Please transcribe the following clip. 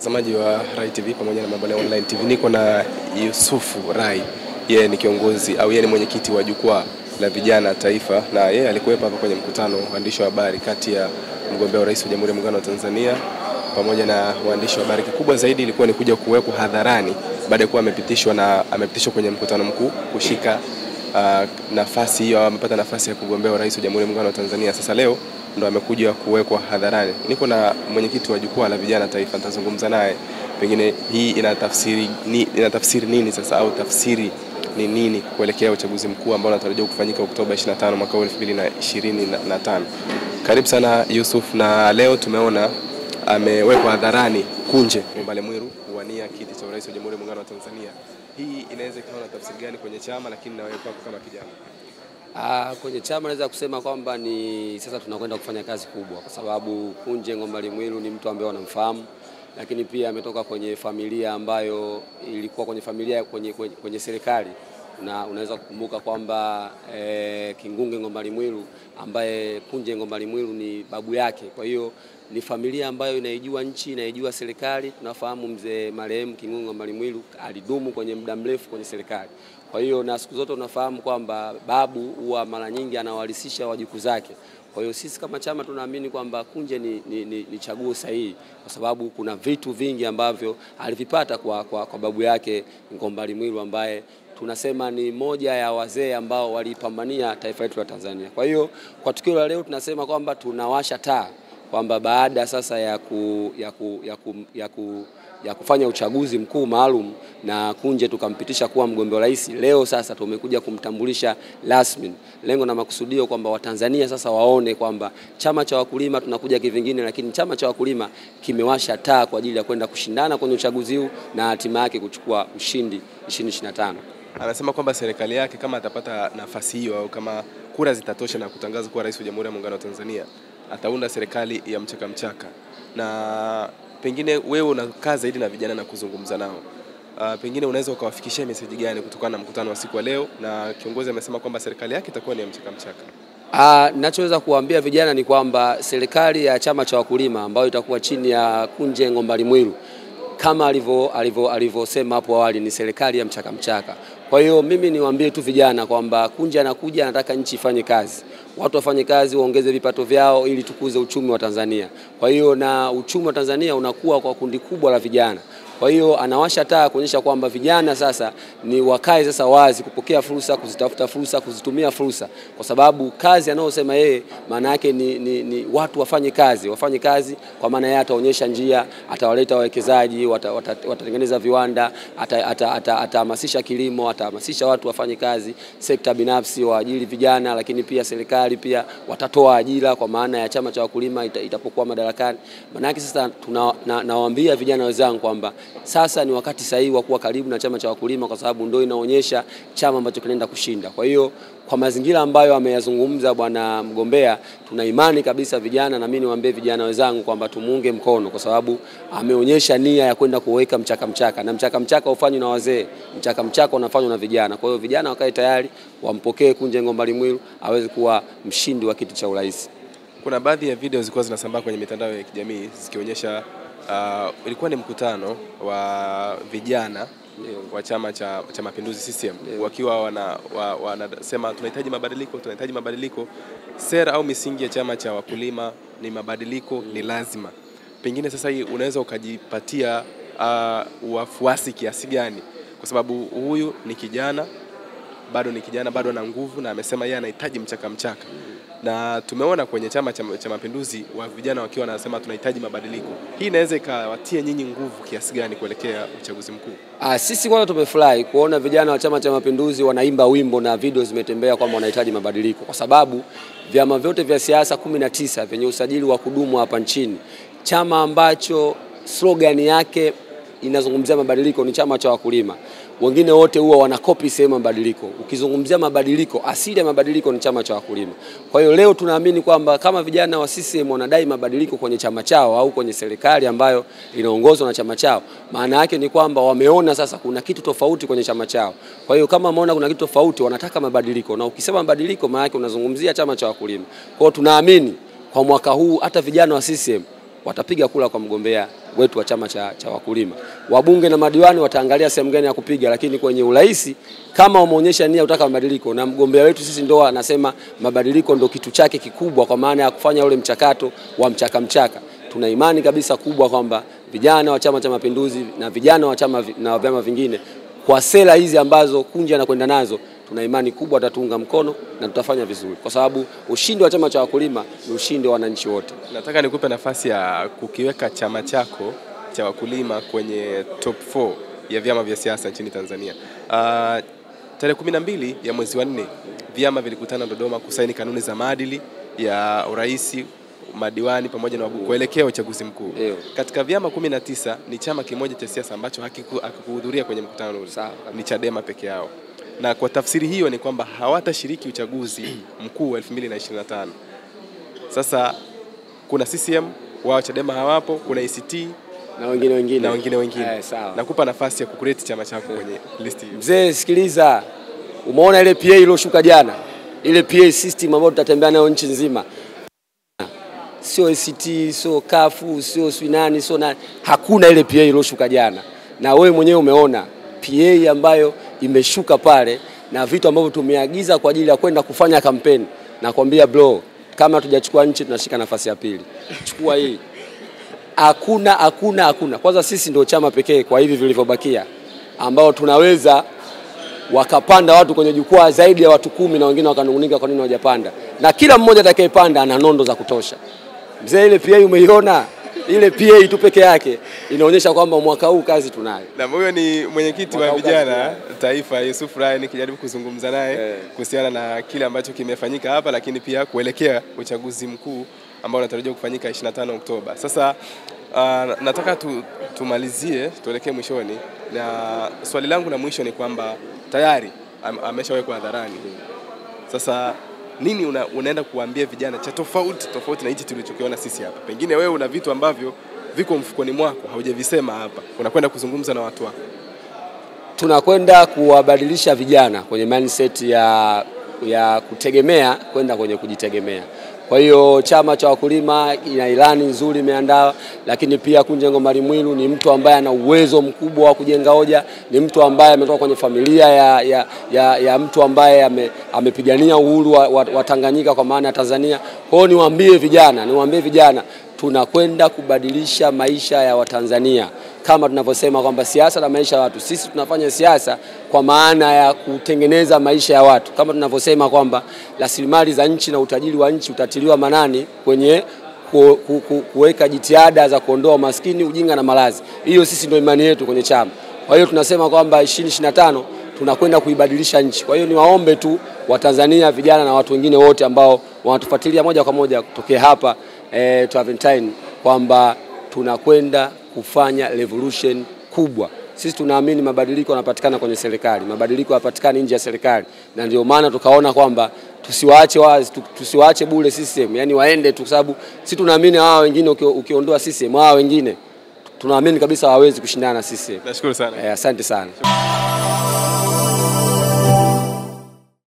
Mtazamaji wa Rai TV pamoja na Mabale Online TV, niko na Yusufu Rai. Yeye ni kiongozi au yeye ni mwenyekiti wa jukwaa la vijana taifa, na yeye alikuwepo hapa kwenye mkutano wa waandishi wa habari kati ya mgombea wa rais wa Jamhuri ya Muungano wa Tanzania pamoja na waandishi wa habari. Kikubwa zaidi ilikuwa ni kuja kuwekwa hadharani baada ya kuwa amepitishwa kwenye mkutano mkuu kushika nafasi hiyo, amepata nafasi ya kugombea rais wa Jamhuri ya Muungano wa Tanzania. Sasa leo ndo amekuja kuwekwa hadharani. Niko na mwenyekiti wa jukwaa la vijana taifa, nitazungumza naye. Pengine hii inatafsiri nini sasa, au tafsiri ni nini kuelekea uchaguzi mkuu ambao unatarajiwa kufanyika Oktoba 25 mwaka 2025. Karibu sana Yusuf, na leo tumeona amewekwa hadharani Kunje Ngombale Mwiru kuwania kiti cha rais wa Jamhuri ya Muungano wa Tanzania. Hii inaweza kuwa na tafsiri gani kwenye chama, lakini na wewe kama kijana? Kwenye chama naweza kusema kwamba ni sasa tunakwenda kufanya kazi kubwa, kwa sababu Kunje Ngombale Mwiru ni mtu ambaye wanamfahamu, lakini pia ametoka kwenye familia ambayo ilikuwa kwenye familia kwenye serikali, na unaweza kukumbuka kwamba Kingunge Ngombale Mwiru ambaye Kunje Ngombale Mwiru ni babu yake. Kwa hiyo ni familia ambayo inaijua nchi, inaijua serikali. Tunafahamu mzee marehemu Kingunge Ngombale Mwiru alidumu kwenye muda mrefu kwenye serikali. Kwa hiyo na siku zote unafahamu kwamba babu huwa mara nyingi anawarisisha wajukuu zake. Kwa hiyo sisi kama chama tunaamini kwamba Kunje ni chaguo sahihi, kwa sababu kuna vitu vingi ambavyo alivipata kwa babu yake Ngombale Mwiru, ambaye tunasema ni moja ya wazee ambao walipambania taifa letu la Tanzania. Kwa hiyo kwa tukio la leo tunasema kwamba tunawasha taa kwamba baada sasa ya kufanya uchaguzi mkuu maalum na Kunje tukampitisha kuwa mgombea wa rais, leo sasa tumekuja kumtambulisha rasmi. Lengo na makusudio kwamba Watanzania sasa waone kwamba chama cha wakulima tunakuja kivingine, lakini chama cha wakulima kimewasha taa kwa ajili ya kwenda kushindana kwenye uchaguzi huu na hatima yake kuchukua ushindi 2025. Anasema kwamba serikali yake kama atapata nafasi hiyo, au kama kura zitatosha na kutangaza kuwa rais wa Jamhuri ya Muungano wa Tanzania, ataunda serikali ya mchaka. Na pengine wewe unakaa zaidi na vijana na kuzungumza nao, pengine unaweza ukawafikishia message gani kutokana na mkutano wa siku ya leo? Na kiongozi amesema kwamba serikali yake itakuwa ni ya mchaka. Ninachoweza kuambia vijana ni kwamba serikali ya chama cha wakulima ambayo itakuwa chini ya Kunje Ngombale Mwiru, kama alivyosema hapo awali, ni serikali ya mchaka. Kwa hiyo mimi niwaambie tu vijana kwamba Kunje anakuja, anataka nchi ifanye kazi, watu wafanye kazi, waongeze vipato vyao ili tukuze uchumi wa Tanzania. Kwa hiyo na uchumi wa Tanzania unakuwa kwa kundi kubwa la vijana. Kwa hiyo anawasha taa kuonyesha kwamba vijana sasa ni wakae sasa wazi kupokea fursa, kuzitafuta fursa, kuzitumia fursa, kwa sababu kazi anayosema yeye maana yake ni watu wafanye kazi, kwa maana yeye ataonyesha njia, atawaleta wawekezaji, watatengeneza viwanda, atahamasisha kilimo, atahamasisha watu wafanye kazi, sekta binafsi waajiri vijana, lakini pia serikali pia watatoa ajira, kwa maana ya chama cha wakulima itapokuwa madarakani. Maana yake sasa nawaambia vijana wenzangu kwamba sasa ni wakati sahihi wa kuwa karibu na chama cha wakulima, kwa sababu ndio inaonyesha chama ambacho kinaenda kushinda. Kwa hiyo kwa mazingira ambayo ameyazungumza bwana mgombea, tuna imani kabisa vijana, na mimi niwaambie vijana wenzangu kwamba tumuunge mkono, kwa sababu ameonyesha nia ya kwenda kuweka mchaka, na mchaka ufanywe na wazee, mchaka unafanywa na vijana. Kwa hiyo vijana wakae tayari, wampokee Kunje Ngombale Mwiru aweze kuwa mshindi wa kiti cha urais. Kuna baadhi ya video zilikuwa zinasambaa kwenye mitandao ya kijamii zikionyesha ilikuwa ni mkutano wa vijana wa Chama cha Mapinduzi CCM, wakiwa wanasema tunahitaji mabadiliko, sera au misingi ya chama cha wakulima ni mabadiliko, ni lazima. Pengine sasa hii unaweza ukajipatia wafuasi kiasi gani, kwa sababu huyu ni kijana, bado na nguvu, na amesema yeye anahitaji mchaka. Na tumeona kwenye Chama cha Mapinduzi wa vijana wakiwa wanasema tunahitaji mabadiliko. Hii inaweza ikawatia nyinyi nguvu kiasi gani kuelekea uchaguzi mkuu? Sisi kwanza tumefurahi kuona vijana wa Chama cha Mapinduzi wanaimba wimbo na video zimetembea kwamba wanahitaji mabadiliko, kwa sababu vyama vyote vya siasa 19 vyenye usajili wa kudumu hapa nchini, chama ambacho slogan yake inazungumzia mabadiliko ni chama cha wakulima. Wengine wote huwa wanakopi sema mabadiliko. Ukizungumzia mabadiliko, asili ya mabadiliko ni chama cha wakulima. Kwa hiyo leo tunaamini kwamba kama vijana wa CCM wanadai mabadiliko kwenye chama chao au kwenye serikali ambayo inaongozwa na chama chao, maana yake ni kwamba wameona sasa kuna kitu tofauti kwenye chama chao. Kwa hiyo kama wameona kuna kitu tofauti, wanataka mabadiliko, na ukisema mabadiliko maana yake unazungumzia chama cha wakulima. Kwa hiyo tunaamini kwa mwaka huu hata vijana wa CCM watapiga kura kwa mgombea wetu wa chama cha wakulima. Wabunge na madiwani wataangalia sehemu gani ya kupiga, lakini kwenye urais kama wameonyesha nia utaka mabadiliko, na mgombea wetu sisi ndo anasema mabadiliko ndo kitu chake kikubwa, kwa maana ya kufanya ule mchakato wa mchaka. Tuna imani kabisa kubwa kwamba vijana wa Chama cha Mapinduzi na vijana wa chama na vyama vingine kwa sera hizi ambazo Kunje anakwenda nazo, tuna imani kubwa atatuunga mkono na tutafanya vizuri, kwa sababu ushindi wa chama cha wakulima ni ushindi wa wananchi wote. Nataka nikupe nafasi ya kukiweka chama chako cha wakulima kwenye top 4 ya vyama vya siasa nchini Tanzania. Tarehe 12 ya mwezi wa 4 vyama vilikutana Dodoma kusaini kanuni za maadili ya urais, madiwani pamoja na wabunge kuelekea uchaguzi mkuu. Katika vyama 19 ni chama kimoja cha siasa ambacho hakikuhudhuria kwenye mkutano ule. Ni Chadema peke yao. Na kwa tafsiri hiyo ni kwamba hawatashiriki uchaguzi mkuu wa 2025. Sasa kuna CCM, wao Chadema hawapo, kuna ACT na wengine. Nakupa nafasi ya kukureti chama chako kwenye listi hiyo. Mzee, sikiliza. Umeona ile PA iliyoshuka jana? Ile PA system ambayo tutatembea nayo nchi nzima. Sio ACT, sio kafu, sio swinani, sio nani. Hakuna ile PA iliyoshuka jana. Na wewe mwenyewe umeona PA ambayo imeshuka pale na vitu ambavyo tumeagiza kwa ajili ya kwenda kufanya kampeni. Nakwambia bro, kama tujachukua nchi tunashika nafasi ya pili. Chukua hii. Hakuna. Kwanza sisi ndio chama pekee kwa hivi vilivyobakia ambao tunaweza wakapanda watu kwenye jukwaa zaidi ya watu 10 na wengine wakanungunika kwa nini hawajapanda. Na kila mmoja atakayepanda ana nondo za kutosha. Mzee, ile PA umeiona? Ile PA tu peke yake inaonyesha kwamba mwaka huu kazi tunayo. Na huyo ni mwenyekiti wa vijana taifa Yusuf Rai, nikijaribu kuzungumza naye kuhusiana na kile ambacho kimefanyika hapa, lakini pia kuelekea uchaguzi mkuu ambao unatarajiwa kufanyika 25 Oktoba. Sasa nataka tumalizie, tuelekee mwishoni, na swali langu la mwisho ni kwamba tayari ameshawekwa hadharani. Sasa nini unaenda kuambia vijana cha tofauti na hichi tulichokiona sisi hapa? Pengine wewe una vitu ambavyo viko mfukoni mwako haujavisema hapa, unakwenda kuzungumza na watu wako. Tunakwenda kuwabadilisha vijana kwenye mindset ya kutegemea kwenda kwenye kujitegemea. Kwa hiyo chama cha wakulima ina ilani nzuri imeandaa, lakini pia Kunje Ngombali Mwilu ni mtu ambaye ana uwezo mkubwa wa kujenga hoja, ni mtu ambaye ametoka kwenye familia ya mtu ambaye amepigania uhuru wa Tanganyika kwa maana ya Tanzania. Kwa hiyo niwaambie vijana tunakwenda kubadilisha maisha ya Watanzania. Kama tunavyosema kwamba siasa na maisha ya watu, sisi tunafanya siasa kwa maana ya kutengeneza maisha ya watu. Kama tunavyosema kwamba rasilimali za nchi na utajiri wa nchi utatiliwa manani kwenye kuweka jitihada za kuondoa maskini, ujinga na malazi. Hiyo sisi ndio imani yetu kwenye chama. Kwa hiyo tunasema kwamba 2025 tunakwenda kuibadilisha nchi. Kwa hiyo niwaombe tu Watanzania, vijana na watu wengine wote ambao wanatufuatilia moja kwa moja kutokea hapa Aventine kwamba tunakwenda kufanya revolution kubwa. Sisi tunaamini mabadiliko yanapatikana kwenye serikali, mabadiliko hayapatikani nje ya serikali, na ndio maana tukaona kwamba tusiwaache bure system, yani waende tu, sababu sisi tunaamini hawa wengine ukiondoa system, hawa wengine tunaamini kabisa hawawezi kushindana na system. Nashukuru sana. Asante sana.